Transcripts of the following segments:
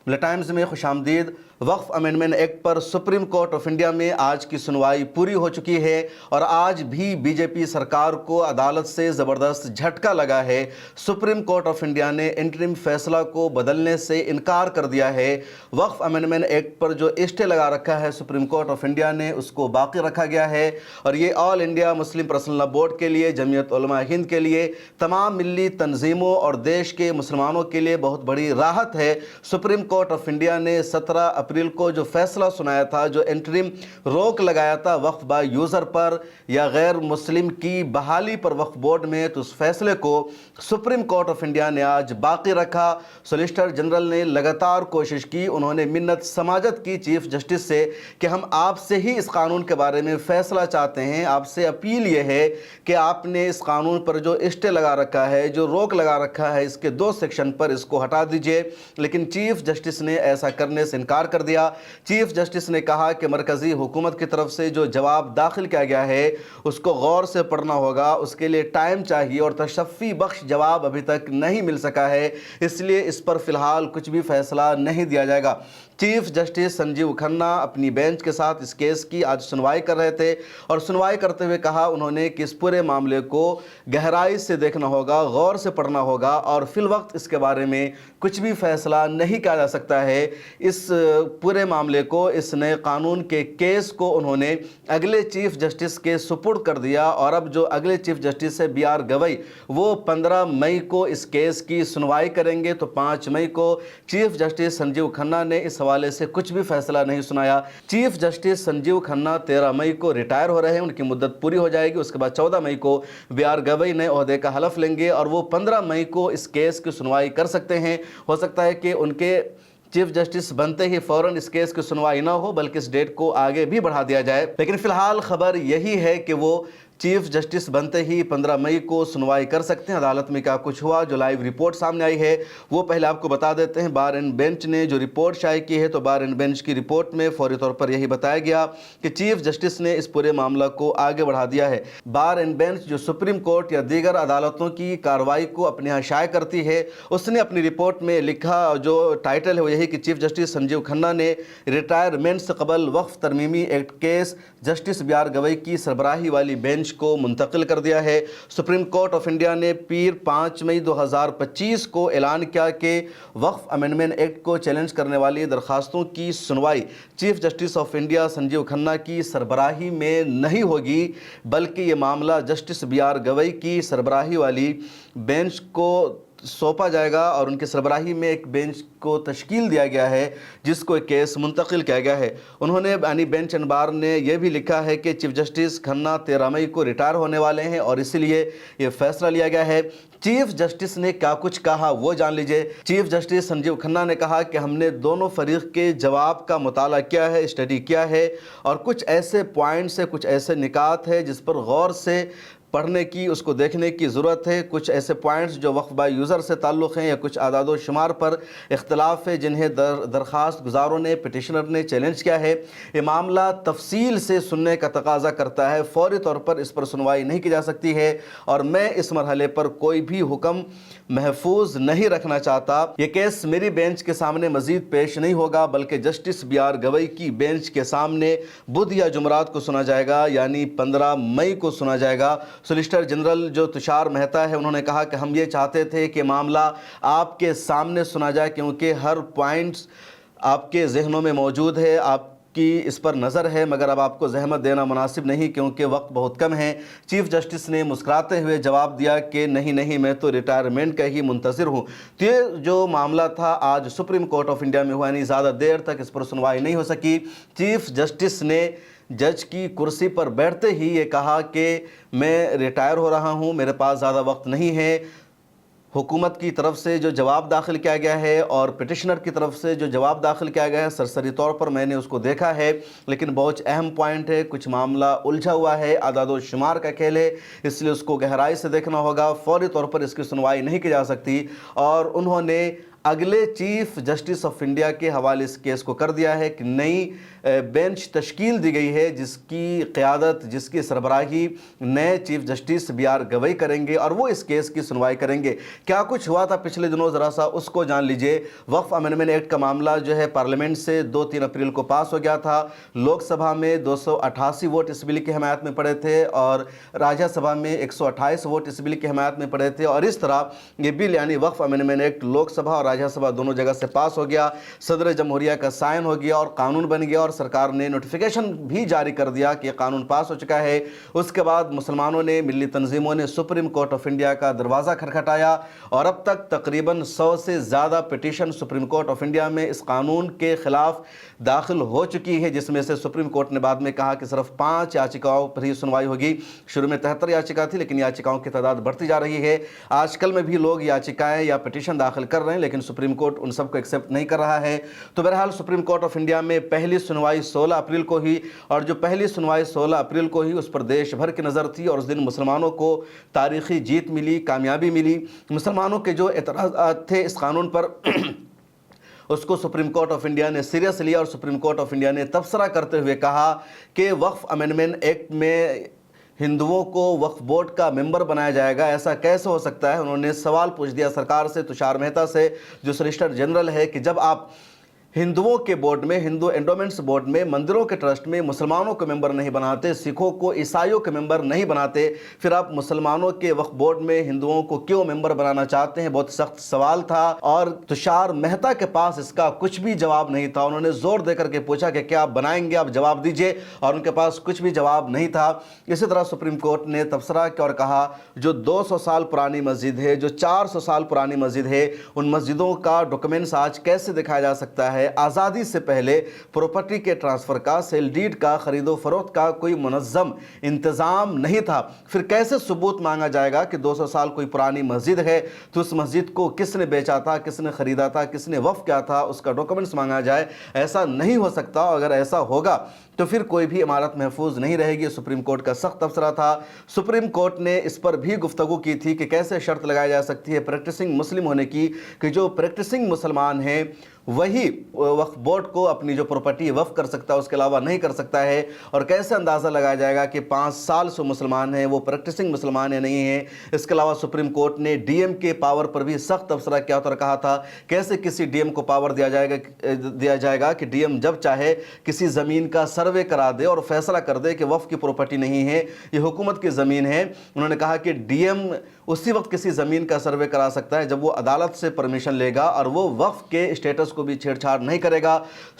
Times میں خوش آمدید۔ وقف amendment act per supreme court of India میں آج کی سنوائی پوری ہو چکی ہے اور آج بھی بی جے پی سرکار کو عدالت سے زبردست جھٹکا لگا ہے۔ سپریم کورٹ آف انڈیا نے انٹرم فیصلہ کو بدلنے سے انکار کر دیا ہے۔ وقف امینڈمنٹ ایکٹ پر جو اسٹے لگا رکھا ہے سپریم کورٹ آف انڈیا نے، اس کو باقی رکھا گیا ہے اور یہ all India Muslim personal law board کے لیے، جمعیت علماء ہند کے لیے، تمام ملی تنظیموں اور دیش کے مسلمانوں کے لیے بہت بڑی راحت ہے۔ سپریم کورٹ آف انڈیا نے 17 اپریل کو جو فیصلہ سنایا تھا، جو انٹرم روک لگایا تھا وقف بائی یوزر پر یا غیر مسلم کی بحالی پر وقف بورڈ میں، تو اس فیصلے کو سپریم کورٹ آف انڈیا نے آج باقی رکھا۔ سولیسٹر جنرل نے لگاتار کوشش کی، انہوں نے منت سماجت کی چیف جسٹس سے کہ ہم آپ سے ہی اس قانون کے بارے میں فیصلہ چاہتے ہیں، آپ سے اپیل یہ ہے کہ آپ نے اس قانون پر جو اسٹے لگا رکھا ہے، جو روک لگا رکھا ہے، اس کے 2 سیکشن پر اس کو ہٹا دیجئے۔ لیکن چیف جسٹس نے ایسا کرنے سے انکار کر دیا۔ چیف جسٹس نے کہا کہ مرکزی حکومت کی طرف سے جو جواب داخل کیا گیا ہے اس کو غور سے پڑھنا ہوگا، اس کے لیے ٹائم چاہیے اور تشفی بخش جواب ابھی تک نہیں مل سکا ہے، اس لیے اس پر فی الحال کچھ بھی فیصلہ نہیں دیا جائے گا۔ چیف جسٹس سنجیو کھنہ اپنی بینچ کے ساتھ اس کیس کی آج سنوائی کر رہے تھے اور سنوائی کرتے ہوئے کہا انہوں نے کہ اس پورے معاملے کو گہرائی سے دیکھنا ہوگا، غور سے پڑھنا ہوگا اور فی الوقت اس کے بارے میں کچھ بھی فیصلہ نہیں کیا جا سکتا ہے۔ اس پورے معاملے کو، اس نئے قانون کے کیس کو انہوں نے اگلے چیف جسٹس کے سپرد کر دیا اور اب جو اگلے چیف جسٹس ہے بی آر گوئی، وہ 15 مئی کو اس کیس کی سنوائی کریں گے، تو 5 مئی کو چیف جسٹس سنجیو کھنہ نے اس حوالے سے کچھ بھی فیصلہ نہیں سنایا۔ چیف جسٹس سنجیو کھنہ 13 مئی کو ریٹائر ہو رہے ہیں، ان کی مدت پوری ہو جائے گی، اس کے بعد 14 مئی کو بی آر گوئی نئے عہدے کا حلف لیں گے اور وہ 15 مئی کو اس کیس کی سنوائی کر سکتے ہیں۔ ہو سکتا ہے کہ ان کے چیف جسٹس بنتے ہی فوراً اس کیس کی سنوائی نہ ہو بلکہ اس ڈیٹ کو آگے بھی بڑھا دیا جائے، لیکن فی الحال خبر یہی ہے کہ وہ چیف جسٹس بنتے ہی 15 مئی کو سنوائی کر سکتے ہیں۔ عدالت میں کیا کچھ ہوا، جو لائیو رپورٹ سامنے آئی ہے وہ پہلے آپ کو بتا دیتے ہیں۔ بار اینڈ بینچ نے جو رپورٹ شائع کی ہے، تو بار اینڈ بینچ کی رپورٹ میں فوری طور پر یہی بتایا گیا کہ چیف جسٹس نے اس پورے معاملہ کو آگے بڑھا دیا ہے۔ بار اینڈ بینچ جو سپریم کورٹ یا دیگر عدالتوں کی کارروائی کو اپنے یہاں شائع کرتی ہے، اس نے اپنی رپورٹ میں لکھا، جو ٹائٹل ہے وہ یہی کہ چیف جسٹس سنجیو کھنہ نے ریٹائرمنٹ سے قبل وقف ترمیمی act case justice B R Gavai کی سربراہی والی بینچ کو منتقل کر دیا ہے۔ سپریم کورٹ آف انڈیا نے پیر 5 مئی 2025 کو اعلان کیا کہ وقف امینڈمنٹ ایکٹ کو چیلنج کرنے والی درخواستوں کی سنوائی chief justice of India Sanjiv Khanna کی سربراہی میں نہیں ہوگی، بلکہ یہ معاملہ جسٹس بی آر گوئی کی سربراہی والی بینچ کو سونپا جائے گا اور ان کی سربراہی میں ایک بینچ کو تشکیل دیا گیا ہے جس کو ایک کیس منتقل کیا گیا ہے۔ انہوں نے بینچ اینڈ بار نے یہ بھی لکھا ہے کہ چیف جسٹس کھنہ 13 مئی کو ریٹائر ہونے والے ہیں اور اسی لیے یہ فیصلہ لیا گیا ہے۔ چیف جسٹس نے کیا کچھ کہا وہ جان لیجئے۔ چیف جسٹس سنجیو کھنہ نے کہا کہ ہم نے دونوں فریق کے جواب کا مطالعہ کیا ہے، اسٹڈی کیا ہے اور کچھ ایسے پوائنٹس ہیں، کچھ ایسے نکات ہیں جس پر غور سے پڑھنے کی، اس کو دیکھنے کی ضرورت ہے۔ کچھ ایسے پوائنٹس جو وقف بائی یوزر سے تعلق ہیں یا کچھ اعداد و شمار پر اختلاف ہے جنہیں درخواست گزاروں نے، پٹیشنر نے چیلنج کیا ہے۔ یہ معاملہ تفصیل سے سننے کا تقاضا کرتا ہے، فوری طور پر اس پر سنوائی نہیں کی جا سکتی ہے اور میں اس مرحلے پر کوئی بھی حکم محفوظ نہیں رکھنا چاہتا۔ یہ کیس میری بینچ کے سامنے مزید پیش نہیں ہوگا بلکہ جسٹس بی آر گوئی کی بینچ کے سامنے بدھ یا جمعرات کو سنا جائے گا، یعنی 15 مئی کو سنا جائے گا۔ سولیسٹر جنرل جو تشار مہتا ہے، انہوں نے کہا کہ ہم یہ چاہتے تھے کہ معاملہ آپ کے سامنے سنا جائے کیونکہ ہر پوائنٹس آپ کے ذہنوں میں موجود ہے، آپ کی اس پر نظر ہے، مگر اب آپ کو زحمت دینا مناسب نہیں کیونکہ وقت بہت کم ہے۔ چیف جسٹس نے مسکراتے ہوئے جواب دیا کہ نہیں میں تو ریٹائرمنٹ کا ہی منتظر ہوں۔ تو یہ جو معاملہ تھا آج سپریم کورٹ آف انڈیا میں ہوا، یعنی زیادہ دیر تک اس پر سنوائی نہیں ہو سکی۔ چیف جسٹس نے جج کی کرسی پر بیٹھتے ہی یہ کہا کہ میں ریٹائر ہو رہا ہوں، میرے پاس زیادہ وقت نہیں ہے۔ حکومت کی طرف سے جو جواب داخل کیا گیا ہے اور پٹیشنر کی طرف سے جو جواب داخل کیا گیا ہے، سرسری طور پر میں نے اس کو دیکھا ہے، لیکن بہت اہم پوائنٹ ہے، کچھ معاملہ الجھا ہوا ہے، اعداد و شمار کا کھیل ہے، اس لیے اس کو گہرائی سے دیکھنا ہوگا، فوری طور پر اس کی سنوائی نہیں کی جا سکتی اور انہوں نے अगले चीफ जस्टिस ऑफ इंडिया के हवाले इस केस को कर दिया है कि नई बेंच तश्कील दी गई है जिसकी क़यादत, जिसकी सरबराही नए चीफ जस्टिस बी.आर. गवई करेंगे और वो इस केस की सुनवाई करेंगे। क्या कुछ हुआ था पिछले दिनों, ज़रा सा उसको जान लीजिए। वक्फ अमेंडमेंट एक्ट का मामला जो है पार्लियामेंट से 2-3 अप्रैल को पास हो गया था। लोकसभा में 288 वोट इस बिल की हमायत में पड़े थे और राज्यसभा में 128 वोट इस बिल की हमायत में पड़े थे। और इस तरह ये बिल यानी वक्फ अमेंडमेंट एक्ट लोकसभा और राज्यसभा दोनों जगह से पास हो गया, सदर जमहूरिया का साइन हो गया और कानून बन गया और सरकार ने नोटिफिकेशन भी जारी कर दिया कि कानून पास हो चुका है। उसके बाद मुसलमानों ने, मिली तंजीमों ने सुप्रीम कोर्ट ऑफ इंडिया का दरवाज़ा खटखटाया और अब तक तकरीबन 100 से ज़्यादा petition supreme court of India में इस कानून के खिलाफ दाखिल हो चुकी है, जिसमें से सुप्रीम कोर्ट ने बाद में कहा कि सिर्फ 5 याचिकाओं पर ही सुनवाई होगी। शुरू में 73 याचिका थी, लेकिन याचिकाओं की तादाद बढ़ती जा रही है। आजकल में भी लोग याचिकाएं या पिटीशन दाखिल कर रहे हैं, लेकिन सुप्रीम कोर्ट उन सबको एक्सेप्ट नहीं कर रहा है। तो बहरहाल सुप्रीम कोर्ट ऑफ इंडिया में पहली सुनवाई 16 अप्रैल को हुई और जो पहली सुनवाई 16 अप्रैल को हुई उस पर देश भर की नज़र थी और उस दिन मुसलमानों को तारीखी जीत मिली, कामयाबी मिली। मुसलमानों के जो एतराज़ात थे इस कानून पर उसको सुप्रीम कोर्ट ऑफ इंडिया ने सीरियस लिया और सुप्रीम कोर्ट ऑफ इंडिया ने तबसरा करते हुए कहा कि वक्फ अमेंडमेंट एक्ट में हिंदुओं को वक्फ बोर्ड का मेंबर बनाया जाएगा, ऐसा कैसे हो सकता है। उन्होंने सवाल पूछ दिया सरकार से, तुषार मेहता से, जो सॉलिसिटर जनरल है, कि जब आप हिंदुओं के बोर्ड में, हिंदू एंडोमेंट्स बोर्ड में, मंदिरों के ट्रस्ट में मुसलमानों को मेंबर नहीं बनाते, सिखों को, ईसाइयों के मेंबर नहीं बनाते, फिर आप मुसलमानों के वक्फ बोर्ड में हिंदुओं को क्यों मेंबर बनाना चाहते हैं। बहुत सख्त सवाल था और तुषार मेहता के पास इसका कुछ भी जवाब नहीं था। उन्होंने जोर देकर के पूछा कि क्या आप बनाएंगे, आप जवाब दीजिए, और उनके पास कुछ भी जवाब नहीं था। इसी तरह सुप्रीम कोर्ट ने तबसरा किया और कहा जो 200 साल पुरानी मस्जिद है, जो 400 साल पुरानी मस्जिद है, उन मस्जिदों का डॉक्यूमेंट्स आज कैसे दिखाया जा सकता है। आज़ादी से पहले प्रॉपर्टी के ट्रांसफ़र का, सेल डीड का, ख़रीदो फरोख्त का कोई मुनज़्ज़म इंतज़ाम नहीं था। फिर कैसे सबूत मांगा जाएगा कि 200 साल कोई पुरानी मस्जिद है तो उस मस्जिद को किसने बेचा था, किसने ख़रीदा था, किसने वफ़ किया था, उसका डॉक्यूमेंट्स मांगा जाए। ऐसा नहीं हो सकता। अगर ऐसा होगा तो फिर कोई भी इमारत महफूज नहीं रहेगी। सुप्रीम कोर्ट का सख्त तबसरा था। सुप्रीम कोर्ट ने इस पर भी गुफ्तगू की थी कि कैसे शर्त लगाई जा सकती है प्रैक्टिसिंग मुस्लिम होने की, कि जो प्रैक्टिसिंग मुसलमान हैं वही वक्फ बोर्ड को अपनी जो प्रॉपर्टी वफ़ कर सकता है, उसके अलावा नहीं कर सकता है। और कैसे अंदाज़ा लगाया जाएगा कि 5 साल से मुसलमान हैं, वो प्रैक्टिसिंग मुसलमान है नहीं है। इसके अलावा सुप्रीम कोर्ट ने डीएम के पावर पर भी सख्त तबसरा किया और कहा था कैसे किसी डीएम को पावर दिया जाएगा कि डीएम जब चाहे किसी ज़मीन का सर्वे करा दे और फैसला कर दे कि वफ़ की प्रॉपर्टी नहीं है, ये हुकूमत की ज़मीन है। उन्होंने कहा कि डीएम उसी वक्त किसी ज़मीन का सर्वे करा सकता है जब वो अदालत से परमिशन लेगा और वो वफ़ के स्टेटस को भी छेड़छाड़ नहीं करेगा।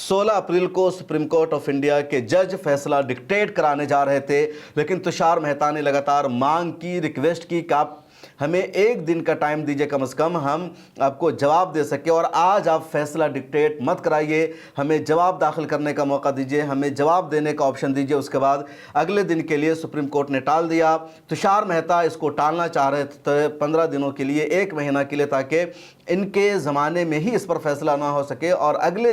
16 अप्रैल को सुप्रीम कोर्ट ऑफ इंडिया के जज फैसला डिक्टेट कराने जा रहे थे, लेकिन तुषार मेहता ने लगातार मांग की, रिक्वेस्ट की कि आप हमें 1 दिन का टाइम दीजिए, कम से कम हम आपको जवाब दे सके। और आज आप फैसला डिक्टेट मत कराइए, हमें जवाब दाखिल करने का मौका दीजिए, हमें जवाब देने का ऑप्शन दीजिए। उसके बाद अगले दिन के लिए सुप्रीम कोर्ट ने टाल दिया। तुषार मेहता इसको टालना चाह रहे थे 15 दिनों के लिए, 1 महीना के लिए, ताकि इनके ज़माने में ही इस पर फैसला ना हो सके और अगले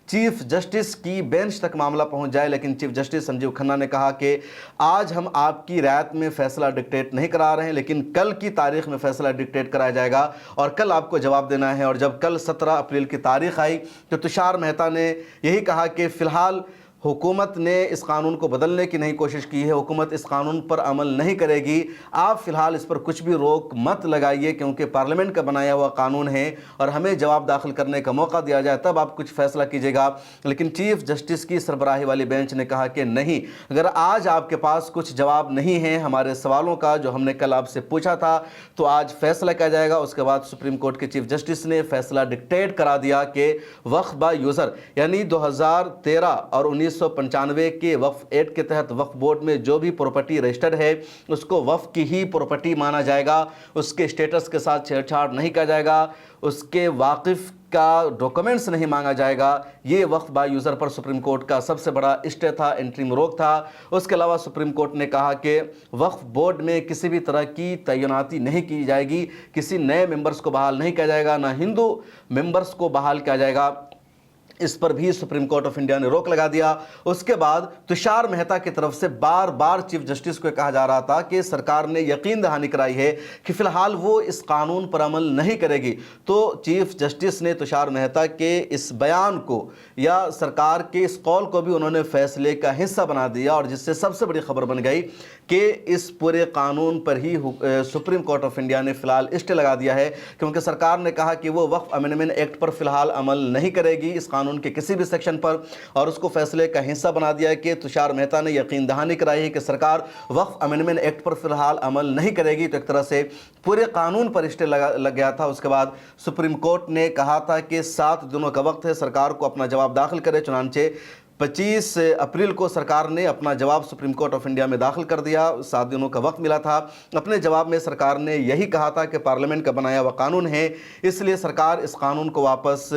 चीफ जस्टिस की बेंच तक मामला पहुंच जाए। लेकिन चीफ जस्टिस संजीव खन्ना ने कहा कि आज हम आपकी रायत में फैसला डिक्टेट नहीं करा रहे हैं, लेकिन कल की तारीख में फैसला डिक्टेट कराया जाएगा और कल आपको जवाब देना है। और जब कल 17 अप्रैल की तारीख आई तो तुषार मेहता ने यही कहा कि फ़िलहाल हुकूमत ने इस कानून को बदलने की नहीं कोशिश की है, हुकूमत इस कानून पर अमल नहीं करेगी। आप फ़िलहाल इस पर कुछ भी रोक मत लगाइए क्योंकि पार्लियामेंट का बनाया हुआ कानून है और हमें जवाब दाखिल करने का मौका दिया जाए तब आप कुछ फ़ैसला कीजिएगा। लेकिन चीफ जस्टिस की सरबराही वाली बेंच ने कहा कि नहीं, अगर आज आपके पास कुछ जवाब नहीं है हमारे सवालों का जो हमने कल आपसे पूछा था, तो आज फैसला किया जाएगा। उसके बाद सुप्रीम कोर्ट के चीफ जस्टिस ने फैसला डिक्टेट करा दिया कि वक्फ बाय यूज़र यानी 2013 और 1995 के वक्फ एक्ट के तहत वक्फ बोर्ड में जो भी प्रॉपर्टी रजिस्टर्ड है उसको वक्फ की ही प्रॉपर्टी माना जाएगा, उसके स्टेटस के साथ छेड़छाड़ नहीं किया जाएगा, उसके वाकिफ़ का डॉक्यूमेंट्स नहीं मांगा जाएगा। ये वक्फ बाय यूज़र पर सुप्रीम कोर्ट का सबसे बड़ा स्टे था, इंटरिम रोक था। उसके अलावा सुप्रीम कोर्ट ने कहा कि वक्फ बोर्ड में किसी भी तरह की तैनाती नहीं की जाएगी, किसी नए मेंबर्स को बहाल नहीं किया जाएगा, ना हिंदू मेंबर्स को बहाल किया जाएगा। इस पर भी सुप्रीम कोर्ट ऑफ इंडिया ने रोक लगा दिया। उसके बाद तुषार मेहता की तरफ से बार बार चीफ जस्टिस को कहा जा रहा था कि सरकार ने यकीन दहानी कराई है कि फिलहाल वो इस कानून पर अमल नहीं करेगी। तो चीफ जस्टिस ने तुषार मेहता के इस बयान को या सरकार के इस कौल को भी उन्होंने फैसले का हिस्सा बना दिया, और जिससे सबसे बड़ी खबर बन गई कि इस पूरे कानून पर ही सुप्रीम कोर्ट ऑफ इंडिया ने फिलहाल स्टे लगा दिया है, क्योंकि सरकार ने कहा कि वो वक्फ अमेंडमेंट एक्ट पर फिलहाल अमल नहीं करेगी, इस कानून के किसी भी सेक्शन पर, और उसको फैसले का हिस्सा बना दिया है कि तुषार मेहता ने यकीन दहानी कराई है कि सरकार वक्फ अमेंडमेंट एक्ट पर फिलहाल अमल नहीं करेगी। तो एक तरह से पूरे कानून पर स्टे लग गया था। उसके बाद सुप्रीम कोर्ट ने कहा था कि 7 दिनों का वक्त है, सरकार को अपना जवाब दाखिल करे। चुनांचे 25 अप्रैल को सरकार ने अपना जवाब सुप्रीम कोर्ट ऑफ इंडिया में दाखिल कर दिया। 7 दिनों का वक्त मिला था। अपने जवाब में सरकार ने यही कहा था कि पार्लियामेंट का बनाया हुआ कानून है, इसलिए सरकार इस कानून को वापस,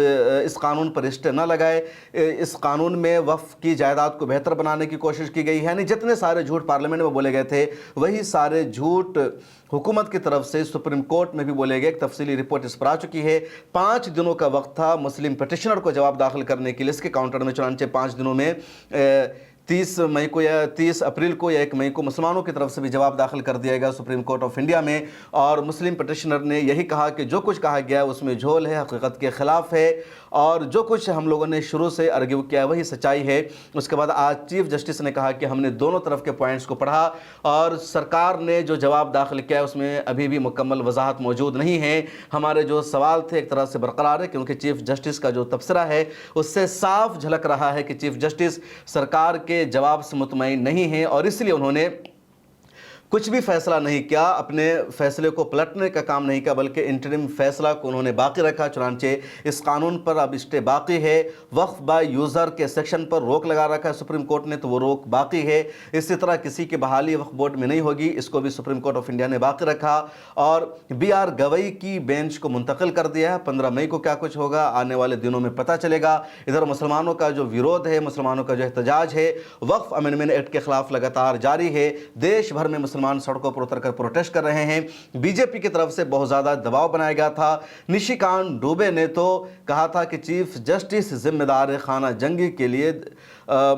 इस कानून पर स्टे न लगाए। इस कानून में वक्फ की जायदाद को बेहतर बनाने की कोशिश की गई है। यानी जितने सारे झूठ पार्लियामेंट में बोले गए थे, वही सारे झूठ हुकूमत की तरफ से सुप्रीम कोर्ट में भी बोले गए। एक तफसीली रिपोर्ट इस पर आ चुकी है। 5 दिनों का वक्त था मुस्लिम पिटिशनर को जवाब दाखिल करने के लिए। इसके काउंटर में चुनांचे 5 दिनों में 30 मई को या 30 अप्रैल को या 1 मई को मुसलमानों की तरफ से भी जवाब दाखिल कर दिया गया सुप्रीम कोर्ट ऑफ इंडिया में। और मुस्लिम पिटिशनर ने यही कहा कि जो कुछ कहा गया उसमें झोल है, हकीकत के ख़िलाफ़ है, और जो कुछ हम लोगों ने शुरू से आर्ग्यू किया वही सच्चाई है। उसके बाद आज चीफ जस्टिस ने कहा कि हमने दोनों तरफ के पॉइंट्स को पढ़ा, और सरकार ने जो जवाब दाखिल किया उसमें अभी भी मुकम्मल वजाहत मौजूद नहीं है। हमारे जो सवाल थे एक तरह से बरकरार है, क्योंकि चीफ जस्टिस का जो तबसरा है उससे साफ झलक रहा है कि चीफ जस्टिस सरकार के जवाब से मुतमईन नहीं है, और इसलिए उन्होंने कुछ भी फैसला नहीं किया, अपने फैसले को पलटने का काम नहीं किया, बल्कि इंटरिम फैसला को उन्होंने बाकी रखा। चुनांचे इस कानून पर अब स्टे बाकी है। वक्फ बाय यूज़र के सेक्शन पर रोक लगा रखा है सुप्रीम कोर्ट ने, तो वो रोक बाकी है। इसी तरह किसी की बहाली वक्फ बोर्ड में नहीं होगी, इसको भी सुप्रीम कोर्ट ऑफ इंडिया ने बाकी रखा। और BR गवई की बेंच को मुंतकिल कर दिया है। 15 मई को क्या कुछ होगा आने वाले दिनों में पता चलेगा। इधर मुसलमानों का जो विरोध है, मुसलमानों का जो एहतजाज है वक्फ अमेंडमेंट एक्ट के खिलाफ लगातार जारी है। देश भर में मुसलमान सड़कों पर उतरकर प्रोटेस्ट कर रहे हैं। बीजेपी की तरफ से बहुत ज़्यादा दबाव बनाया गया था। निशिकांत दुबे ने तो कहा था कि चीफ जस्टिस जिम्मेदार है खाना जंगी के लिए,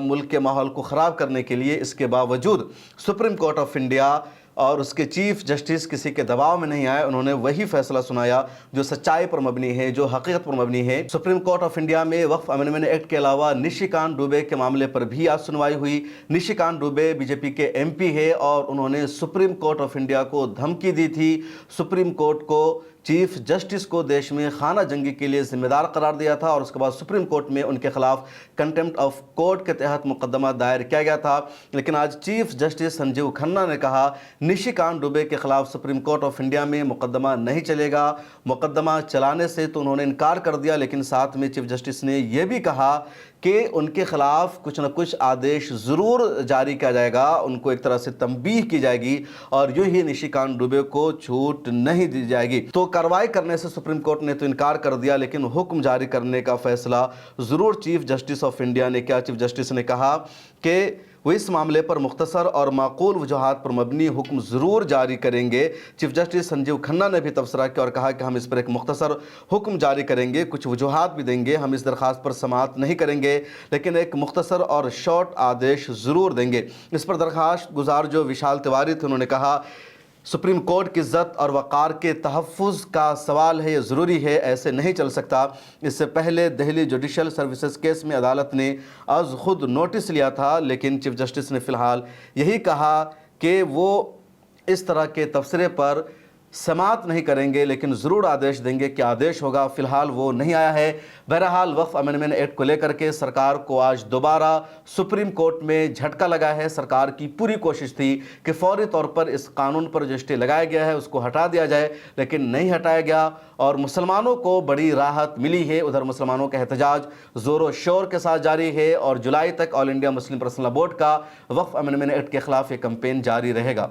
मुल्क के माहौल को ख़राब करने के लिए। इसके बावजूद सुप्रीम कोर्ट ऑफ इंडिया और उसके चीफ जस्टिस किसी के दबाव में नहीं आए। उन्होंने वही फैसला सुनाया जो सच्चाई पर मबनी है, जो हकीकत पर मबनी है। सुप्रीम कोर्ट ऑफ इंडिया में वक्फ अमेंडमेंट एक्ट के अलावा निशिकांत दुबे के मामले पर भी आज सुनवाई हुई। निशिकांत दुबे बीजेपी के MP है, और उन्होंने सुप्रीम कोर्ट ऑफ इंडिया को धमकी दी थी। सुप्रीम कोर्ट को, चीफ जस्टिस को देश में खाना जंगी के लिए जिम्मेदार करार दिया था, और उसके बाद सुप्रीम कोर्ट में उनके खिलाफ कंटेम्प्ट ऑफ कोर्ट के तहत मुकदमा दायर किया गया था। लेकिन आज चीफ जस्टिस संजीव खन्ना ने कहा निशिकांत दुबे के खिलाफ सुप्रीम कोर्ट ऑफ इंडिया में मुकदमा नहीं चलेगा। मुकदमा चलाने से तो उन्होंने इनकार कर दिया, लेकिन साथ में चीफ जस्टिस ने यह भी कहा कि उनके खिलाफ कुछ न कुछ आदेश ज़रूर जारी किया जाएगा, उनको एक तरह से तंबीह की जाएगी, और यूं ही निशिकांत दुबे को छूट नहीं दी जाएगी। तो कार्रवाई करने से सुप्रीम कोर्ट ने तो इनकार कर दिया, लेकिन हुक्म जारी करने का फैसला ज़रूर चीफ जस्टिस ऑफ इंडिया ने किया। चीफ जस्टिस ने कहा कि वो इस मामले पर मुख्तसर और माकूल वजूहात पर मबनी हुक्म ज़रूर जारी करेंगे। चीफ जस्टिस संजीव खन्ना ने भी तबसरा किया और कहा कि हम इस पर एक मुख्तसर हुक्म जारी करेंगे, कुछ वजूहात भी देंगे, हम इस दरख्वास्त पर समाअत नहीं करेंगे, लेकिन एक मुख्तसर और शॉर्ट आदेश ज़रूर देंगे। इस पर दरख्वास्त गुजार जो विशाल तिवारी थे, उन्होंने कहा सुप्रीम कोर्ट की इज़्ज़त और वक़ार के तहफ़्फ़ुज़ का सवाल है, ये ज़रूरी है, ऐसे नहीं चल सकता। इससे पहले दिल्ली जुडिशल सर्विसेज केस में अदालत ने आज ख़ुद नोटिस लिया था, लेकिन चीफ जस्टिस ने फ़िलहाल यही कहा कि वो इस तरह के तबसरे पर समाअत नहीं करेंगे, लेकिन ज़रूर आदेश देंगे। क्या आदेश होगा फ़िलहाल वो नहीं आया है। बहरहाल वक्फ अमेंडमेंट एक्ट को लेकर के सरकार को आज दोबारा सुप्रीम कोर्ट में झटका लगा है। सरकार की पूरी कोशिश थी कि फौरी तौर पर इस कानून पर जो स्टे लगाया गया है उसको हटा दिया जाए, लेकिन नहीं हटाया गया, और मुसलमानों को बड़ी राहत मिली है। उधर मुसलमानों का एहतजाज ज़ोर शोर के साथ जारी है, और जुलाई तक all India Muslim personal law board का वक्फ अमेंडमेंट एक्ट के खिलाफ ये कैंपेन जारी रहेगा।